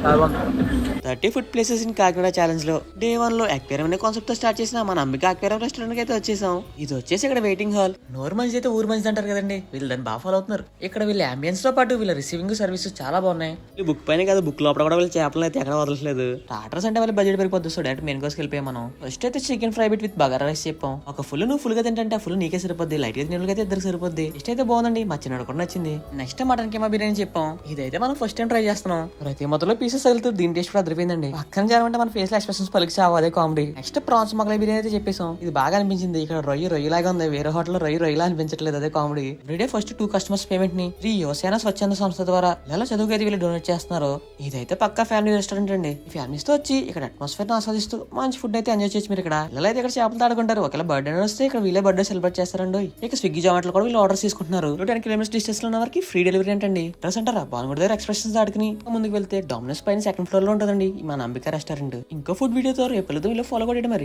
30 food places in Kakinada challenge లో day 1 లో aquarium అనే కాన్సెప్ట్ తో స్టార్ట్ చేసిన మన అంబిక అక్వేరియం రెస్టారెంట్ కి అయితే వచ్చేసాం. ఇది వచ్చేసి ఇక్కడ వెయిటింగ్ హాల్. నోరు మంచి అయితే ఊరు మంచి అంటారు కదండి, వీళ్ళు దాన్ని బాగా ఫాలో అవుతున్నారు. ఇక్కడ వీళ్ళ అంబియన్స్ తో పాటు వీళ్ళ రిసీవింగ్ సర్వీసెస్ చాలా బాగున్నాయి. ఈ బుక్ పైన కదా, బుక్ లోపల కూడా వీళ్ళ చేపలు అయితే ఎక్కడ వదలట్లేదు. స్టార్టర్స్ అంటే వాళ్ళ బడ్జెట్ పెరిగిపోతుంది, సో డైరెక్ట్ మెయిన్ కోర్స్ వెళ్ళిపోయాం మనం. ఫస్ట్ అయితే chicken fry bit with bagara rice చెప్పాం. ఒక ఫుల్ నువ్వు ఫుల్ గా తింటే ఫుల్ నీకే సరిపోద్ది, లైట్ గా తినడానికి అయితే ఇద్దరికి సరిపోద్ది. ఇష్ట అయితే బాగుందండి, మా చిన్నడు కూడా నచ్చింది. నెక్స్ట్ మటన్ కీమా బిర్యానీ చెప్పాం. ఇదైతే మనం ఫస్ట్ టైం ట్రై చేస్తున్నాం. ప్రతి మొత్తంలో పీసెస్ తగులుతుంది, దీని టేస్ట్ కూడా అదిరిపోయిందండి. పక్కన జరగమంటే మన ఫేస్ లో ఎక్స్ప్రెషన్స్ పలికి చావు, అదే కామెడీ. నెక్స్ట్ ప్రాన్స్ మగలై బిర్యానీ అయితే చెప్పేసాం. ఇది బాగా అనిపించింది. ఇక్కడ రొయ్యలాగా ఉంది, వేరే హోటల్ రొయ్యలా అనిపించట్లేదు, అదే comedy. Everyday first 2 customers payment ని యువసేన స్వచ్ఛంద సంస్థ ద్వారా ఎలా చదువుకు అయితే వీళ్ళు డొనేట్ చేస్తున్నారు. ఇదైతే పక్కా ఫ్యామిలీ రెస్టారెంట్ అండి. ఈ ఫ్యామిలీస్ తో వచ్చి ఇక్కడ అట్మాస్ఫియర్ ఆస్వాదిస్తూ మంచి ఫుడ్ అయితే ఎంజాయ్ చేయొచ్చు. మీరు ఇక్కడ ఇలా అయితే ఇక్కడ చేపలు ఆడుకుంటారు. ఒకవేళ బర్త్డే వస్తే ఇక్కడ వీళ్ళే బర్త్డే సెలబ్రేట్ చేస్తారండి. ఇక స్విగ్గీ జొమాటో కూడా వీళ్ళు ఆర్డర్ తీసుకుంటున్నారు. 10 కిలోమీటర్స్ డిస్టెన్స్ లో ఉన్న వారికి ఫ్రీ డెలివరీ అంటండి. డ్రెస్ అంటారా బాగుంటుంది దగ్గర ఎక్స్ప్రెషన్స్ ఆడుకుని ముందుకు వెళ్తే డామినోస్ పైన సెకండ్ ఫ్లోర్ లో ఉంటుందండి మన అంబిక రెస్టారెంట్. ఇంకో ఫుడ్ వీడియోతో రేపు వీళ్ళు ఫాలో కొట్టండి మరి.